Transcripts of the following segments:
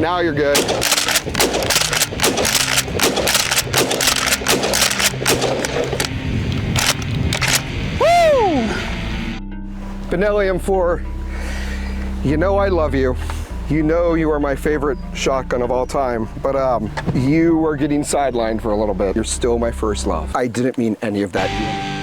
now you're good. Woo! Benelli M4, you know I love you. You know you are my favorite shotgun of all time, but you are getting sidelined for a little bit. You're still my first love. I didn't mean any of that.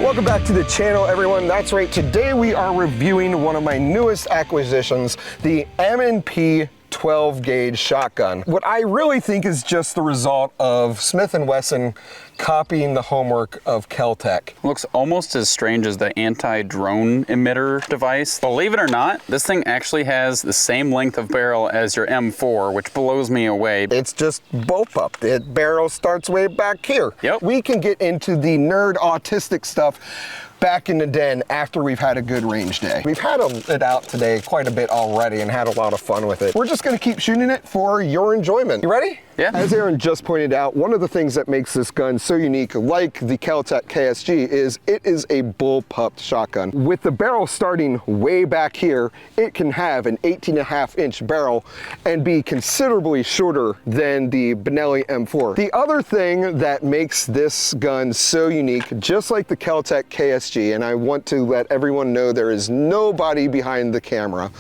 Welcome back to the channel, everyone. That's right, today we are reviewing one of my newest acquisitions, the M&P 12 gauge shotgun. What I really think is just the result of Smith & Wesson copying the homework of Kel-Tec. Looks almost as strange as the anti-drone emitter device. Believe it or not, this thing actually has the same length of barrel as your M4, which blows me away. It's just bullpup. The barrel starts way back here. Yep. We can get into the nerd autistic stuff back in the den after we've had a good range day. We've had it out today quite a bit already and had a lot of fun with it. We're just gonna keep shooting it for your enjoyment. You ready? Yeah. As Aaron just pointed out, one of the things that makes this gun so unique, like the Kel-Tec KSG, is it is a bullpup shotgun. With the barrel starting way back here, it can have an 18.5-inch barrel and be considerably shorter than the Benelli M4. The other thing that makes this gun so unique, just like the Kel-Tec KSG, and I want to let everyone know there is nobody behind the camera,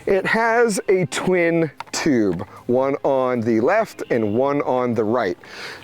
it has a twin tube, one on the left and one on the right.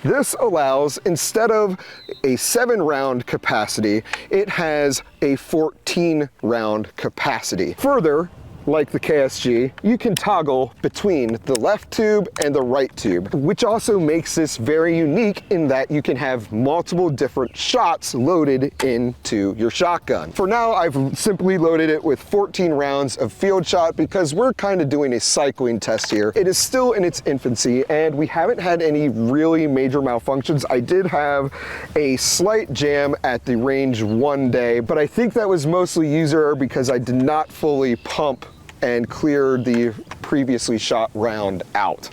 This allows, instead of a 7-round capacity, it has a 14-round capacity. Further, like the KSG, you can toggle between the left tube and the right tube, which also makes this very unique in that you can have multiple different shots loaded into your shotgun. For now, I've simply loaded it with 14 rounds of field shot because we're kind of doing a cycling test here. It is still in its infancy and we haven't had any really major malfunctions. I did have a slight jam at the range one day, but I think that was mostly user error because I did not fully pump and clear the previously shot round out.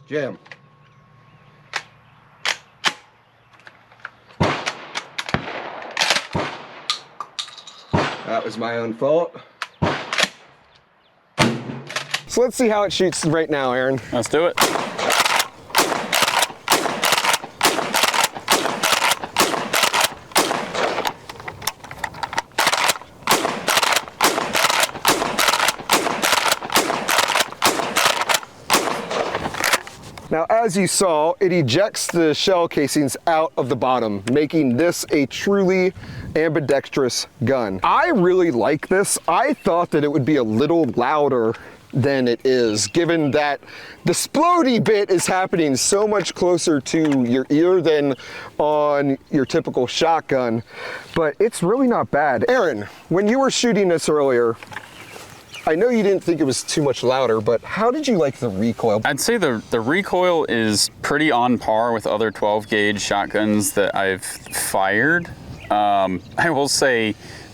Jam. That was my own fault. So let's see how it shoots right now, Aaron. Let's do it. Now, as you saw, it ejects the shell casings out of the bottom, making this a truly ambidextrous gun. I really like this. I thought that it would be a little louder than it is, given that the splody bit is happening so much closer to your ear than on your typical shotgun, but it's really not bad. Aaron, when you were shooting this earlier, I know you didn't think it was too much louder, but how did you like the recoil? I'd say the recoil is pretty on par with other 12 gauge shotguns that I've fired. I will say,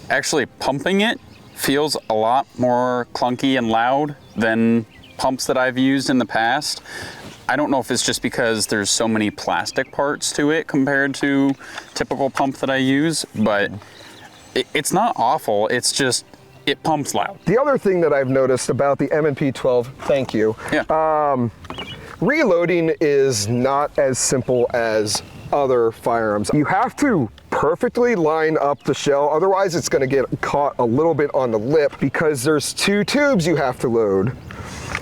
actually pumping it feels a lot more clunky and loud than pumps that I've used in the past. I don't know if it's just because there's so many plastic parts to it compared to typical pump that I use, but it's not awful. It's just, it pumps loud. The other thing that I've noticed about the M&P 12, thank you, reloading is not as simple as other firearms. You have to perfectly line up the shell, otherwise it's gonna get caught a little bit on the lip because there's 2 tubes you have to load.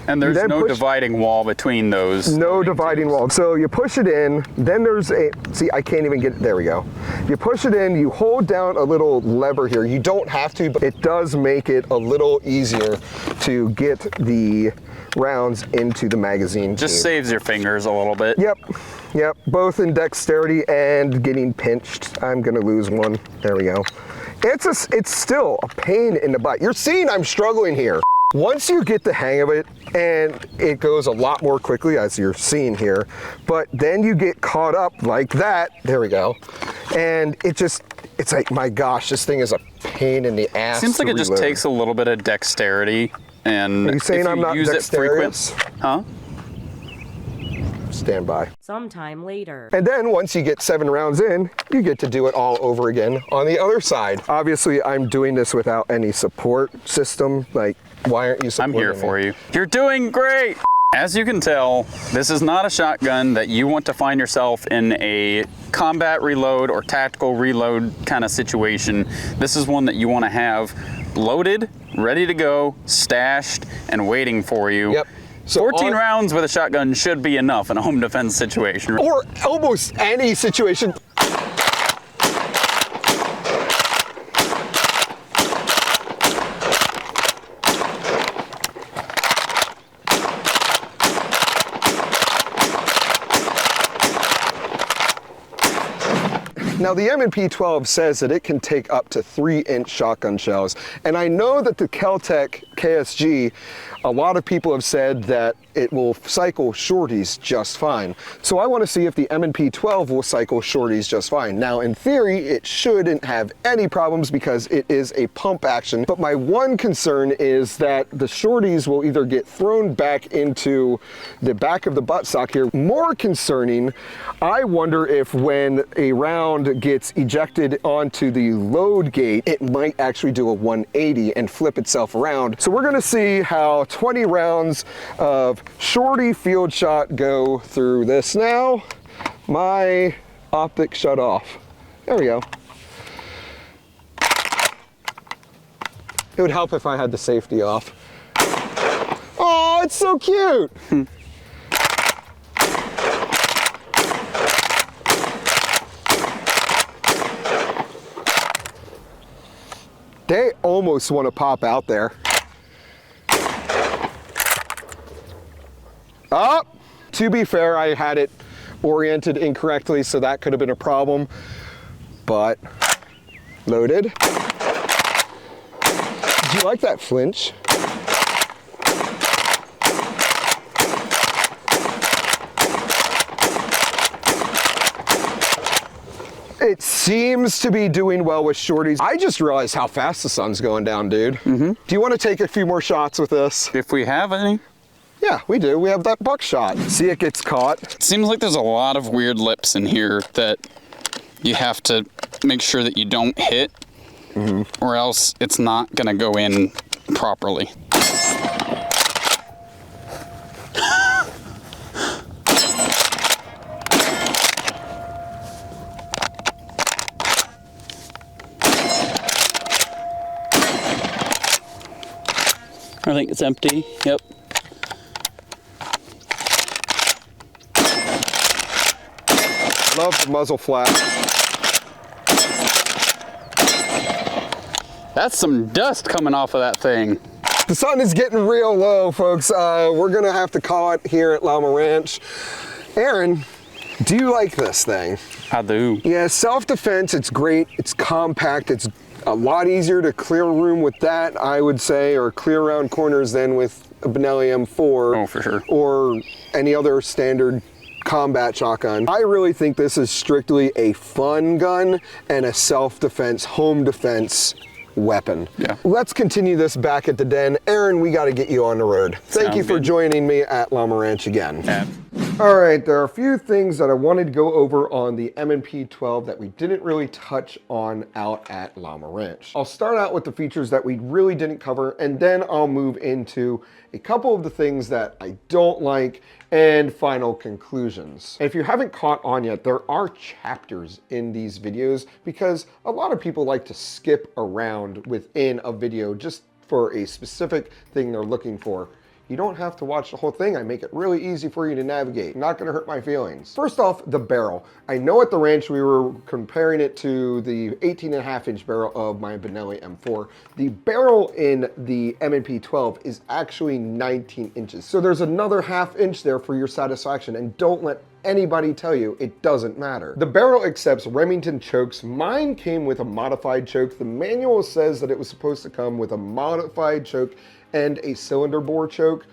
And there's no dividing wall between those. No dividing wall. So you push it in, then there's a, see, I can't even get, there we go. You push it in, you hold down a little lever here. You don't have to, but it does make it a little easier to get the rounds into the magazine. Just saves your fingers a little bit. Yep, yep, both in dexterity and getting pinched. I'm gonna lose one, there we go. It's still a pain in the butt. You're seeing I'm struggling here. Once you get the hang of it, and it goes a lot more quickly as you're seeing here, but then you get caught up like that, there we go, and it's like, my gosh, this thing is a pain in the ass. Seems like it just takes a little bit of dexterity, and are you saying I'm not dexterous? Huh? stand by. Sometime later. And then once you get 7 rounds in, you get to do it all over again on the other side. Obviously, I'm doing this without any support system. Like, why aren't you supporting me? I'm here for you. You're doing great! As you can tell, this is not a shotgun that you want to find yourself in a combat reload or tactical reload kind of situation. This is one that you want to have loaded, ready to go, stashed, and waiting for you. Yep. So 14 rounds with a shotgun should be enough in a home defense situation. Or almost any situation. Now the M&P 12 says that it can take up to 3-inch shotgun shells. And I know that the Kel-Tec KSG, a lot of people have said that it will cycle shorties just fine. So I want to see if the M&P 12 will cycle shorties just fine. Now in theory, it shouldn't have any problems because it is a pump action. But my one concern is that the shorties will either get thrown back into the back of the buttstock here. More concerning, I wonder if when a round gets ejected onto the load gate, it might actually do a 180 and flip itself around. So we're gonna see how 20 rounds of shorty field shot go through this now. My optic shut off. There we go. It would help if I had the safety off. Oh, it's so cute. They almost want to pop out there. Oh, to be fair, I had it oriented incorrectly, so that could have been a problem, but loaded. Do you like that flinch? It seems to be doing well with shorties. I just realized how fast the sun's going down, dude. Do you want to take a few more shots with this? If we have any. Yeah, we do. We have that buckshot. See, it gets caught. It seems like there's a lot of weird lips in here that you have to make sure that you don't hit, or else it's not gonna go in properly. I think it's empty, yep. Love the muzzle flap. That's some dust coming off of that thing. The sun is getting real low, folks. We're gonna have to call it here at Llama Ranch. Aaron, do you like this thing? I do. Yeah, self-defense, it's great, it's compact, it's a lot easier to clear room with that, I would say, or clear around corners than with a Benelli M4. Oh, for sure. Or any other standard combat shotgun. I really think this is strictly a fun gun and a self-defense, home defense weapon. Yeah. Let's continue this back at the den. Aaron, we got to get you on the road. Thank you for joining me at Llama Ranch again. Yeah. All right, there are a few things that I wanted to go over on the M&P 12 that we didn't really touch on out at Llama Ranch. I'll start out with the features that we really didn't cover, and then I'll move into a couple of the things that I don't like and final conclusions. And if you haven't caught on yet, there are chapters in these videos because a lot of people like to skip around within a video just for a specific thing they're looking for. You don't have to watch the whole thing. I make it really easy for you to navigate. Not gonna hurt my feelings. First off, the barrel. I know at the ranch we were comparing it to the 18.5-inch barrel of my Benelli M4. The barrel in the M&P 12 is actually 19 inches. So there's another ½ inch there for your satisfaction, and don't let anybody tell you it doesn't matter. The barrel accepts Remington chokes. Mine came with a modified choke. The manual says that it was supposed to come with a modified choke and a cylinder bore choke.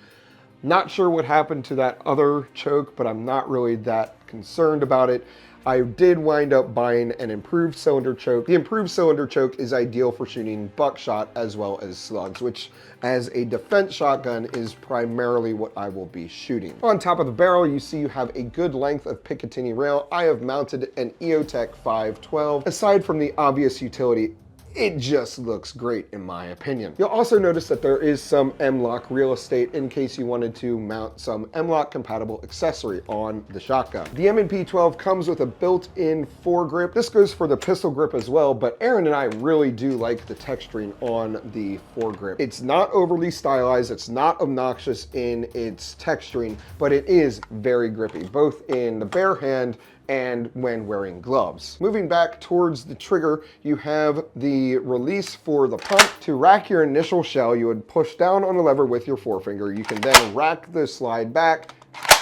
Not sure what happened to that other choke, but I'm not really that concerned about it. I did wind up buying an improved cylinder choke. The improved cylinder choke is ideal for shooting buckshot as well as slugs, which as a defense shotgun is primarily what I will be shooting. On top of the barrel, you see you have a good length of Picatinny rail. I have mounted an Outtakes 512. Aside from the obvious utility, it just looks great in my opinion. You'll also notice that there is some M-LOK real estate in case you wanted to mount some M-LOK compatible accessory on the shotgun. The M&P 12 comes with a built-in foregrip. This goes for the pistol grip as well, but Aaron and I really do like the texturing on the foregrip. It's not overly stylized, it's not obnoxious in its texturing, but it is very grippy, both in the bare hand and when wearing gloves. Moving back towards the trigger, you have the release for the pump. To rack your initial shell, you would push down on the lever with your forefinger. You can then rack the slide back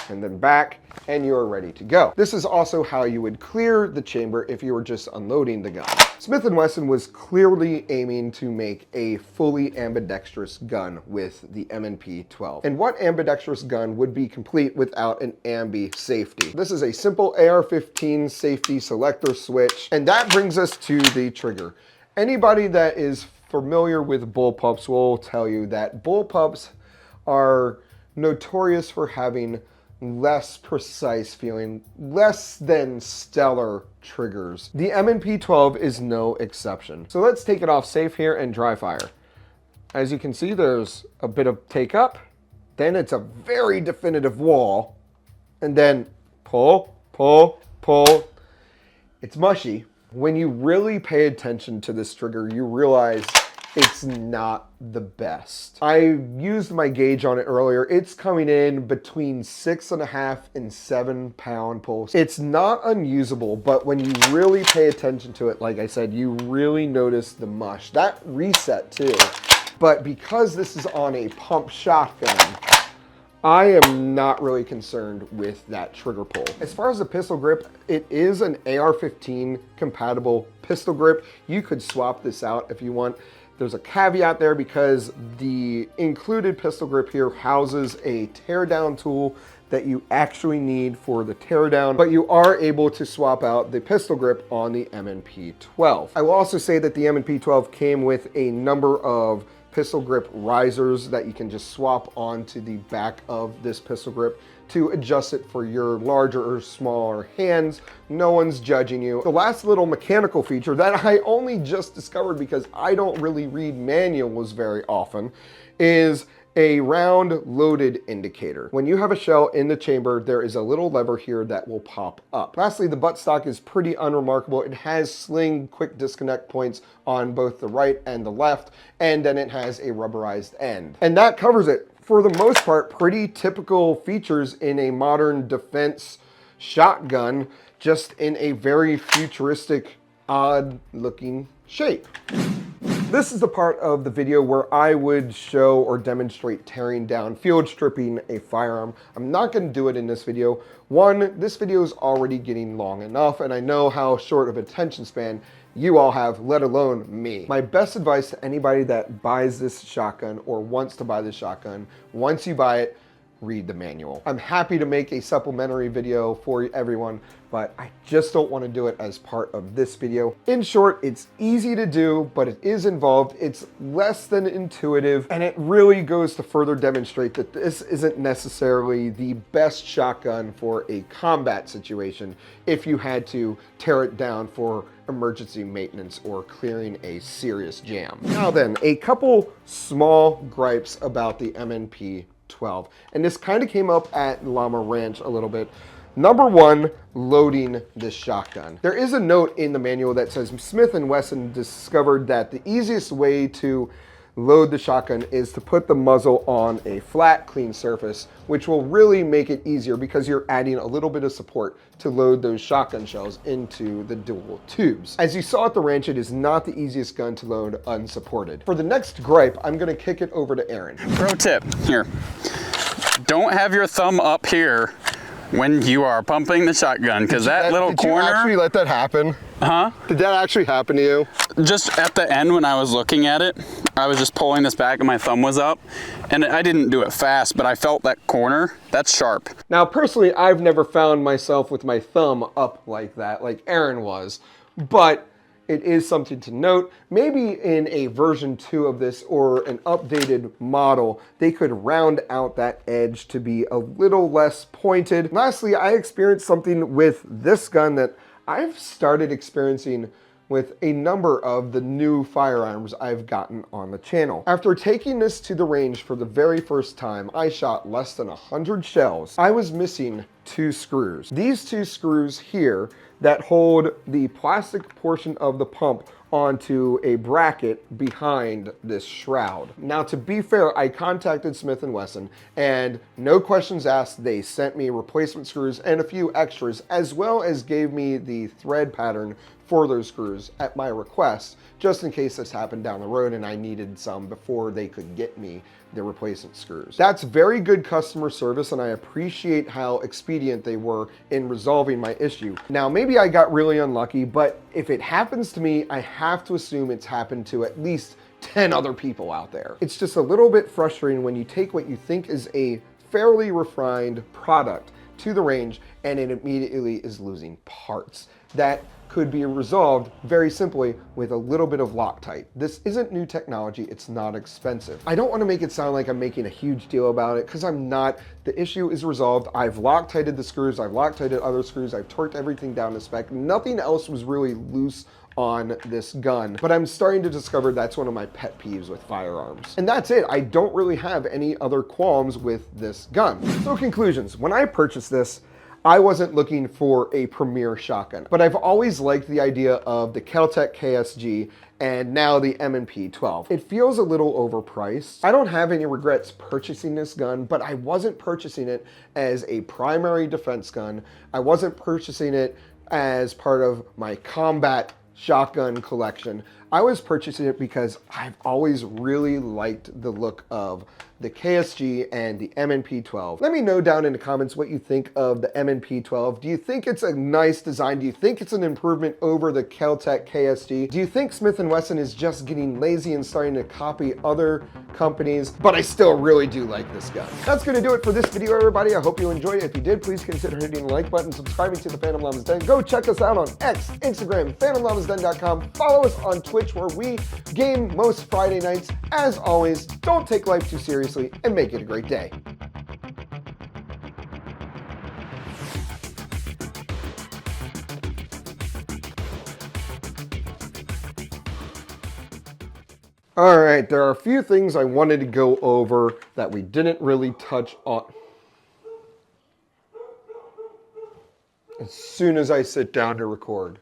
and then back, and you are ready to go. This is also how you would clear the chamber if you were just unloading the gun. Smith & Wesson was clearly aiming to make a fully ambidextrous gun with the M&P 12. And what ambidextrous gun would be complete without an ambi safety? This is a simple AR-15 safety selector switch, and that brings us to the trigger. Anybody that is familiar with bullpups will tell you that bullpups are notorious for having less precise feeling, less than stellar triggers. The M&P 12 is no exception. So let's take it off safe here and dry fire. As you can see, there's a bit of take up, then it's a very definitive wall, and then pull, pull, pull. It's mushy. When you really pay attention to this trigger, you realize it's not the best. I used my gauge on it earlier. It's coming in between 6.5 and 7 pound pulse. It's not unusable, but when you really pay attention to it, like I said, you really notice the mush. That reset too. But because this is on a pump shotgun, I am not really concerned with that trigger pull. As far as the pistol grip, it is an AR-15 compatible pistol grip. You could swap this out if you want. There's a caveat there because the included pistol grip here houses a teardown tool that you actually need for the teardown, but you are able to swap out the pistol grip on the M&P 12. I will also say that the M&P 12 came with a number of pistol grip risers that you can just swap onto the back of this pistol grip to adjust it for your larger or smaller hands. No one's judging you. The last little mechanical feature that I only just discovered because I don't really read manuals very often is a round loaded indicator. When you have a shell in the chamber, there is a little lever here that will pop up. Lastly, the buttstock is pretty unremarkable. It has sling quick disconnect points on both the right and the left, and then it has a rubberized end. And that covers it. For the most part, pretty typical features in a modern defense shotgun, just in a very futuristic, odd looking shape. This is the part of the video where I would show or demonstrate tearing down, field stripping a firearm. I'm not going to do it in this video. One, this video is already getting long enough, and I know how short of attention span you all have, let alone me. My best advice to anybody that buys this shotgun or wants to buy this shotgun, once you buy it, read the manual. I'm happy to make a supplementary video for everyone, but I just don't want to do it as part of this video. In short, it's easy to do, but it is involved. It's less than intuitive, and it really goes to further demonstrate that this isn't necessarily the best shotgun for a combat situation if you had to tear it down for emergency maintenance or clearing a serious jam. Now then, a couple small gripes about the M&P 12, and this kind of came up at Llama Ranch a little bit. Number one, loading this shotgun. There is a note in the manual that says Smith & Wesson discovered that the easiest way to load the shotgun is to put the muzzle on a flat, clean surface, which will really make it easier because you're adding a little bit of support to load those shotgun shells into the dual tubes. As you saw at the ranch, it is not the easiest gun to load unsupported. For the next gripe, I'm gonna kick it over to Aaron. Pro tip here. Don't have your thumb up here when you are pumping the shotgun, because that little corner. Did you actually let that happen? Huh? Did that actually happen to you? Just at the end when I was looking at it, I was just pulling this back and my thumb was up. And I didn't do it fast, but I felt that corner. That's sharp. Now, personally, I've never found myself with my thumb up like that, like Aaron was. But it is something to note. Maybe in a version 2 of this or an updated model, they could round out that edge to be a little less pointed. Lastly, I experienced something with this gun that I've started experiencing with a number of the new firearms I've gotten on the channel. After taking this to the range for the very first time, I shot less than 100 shells. I was missing 2 screws. These 2 screws here that hold the plastic portion of the pump onto a bracket behind this shroud. Now, to be fair, I contacted Smith & Wesson and no questions asked, they sent me replacement screws and a few extras, as well as gave me the thread pattern for those screws at my request, just in case this happened down the road and I needed some before they could get me the replacement screws. That's very good customer service, and I appreciate how expedient they were in resolving my issue. Now, maybe I got really unlucky, but if it happens to me, I have to assume it's happened to at least 10 other people out there. It's just a little bit frustrating when you take what you think is a fairly refined product to the range and it immediately is losing parts. That could be resolved very simply with a little bit of Loctite. This isn't new technology, it's not expensive. I don't want to make it sound like I'm making a huge deal about it, because I'm not. The issue is resolved. I've Loctited the screws, I've Loctited other screws, I've torqued everything down to spec. Nothing else was really loose on this gun, but I'm starting to discover that's one of my pet peeves with firearms. And that's it. I don't really have any other qualms with this gun. So conclusions. When I purchased this, I wasn't looking for a premier shotgun, but I've always liked the idea of the Kel-Tec KSG and now the M&P 12. It feels a little overpriced. I don't have any regrets purchasing this gun, but I wasn't purchasing it as a primary defense gun. I wasn't purchasing it as part of my combat shotgun collection. I was purchasing it because I've always really liked the look of the KSG and the M&P 12. Let me know down in the comments what you think of the M&P 12. Do you think it's a nice design? Do you think it's an improvement over the Kel-Tec KSG? Do you think Smith & Wesson is just getting lazy and starting to copy other companies? But I still really do like this gun. That's gonna do it for this video, everybody. I hope you enjoyed it. If you did, please consider hitting the like button, subscribing to the Phantom Llamas Den. Go check us out on X, Instagram, phantomllamasden.com. Follow us on Twitch, where we game most Friday nights. As always, don't take life too seriously and make it a great day. All right, there are a few things I wanted to go over that we didn't really touch on. As soon as I sit down to record.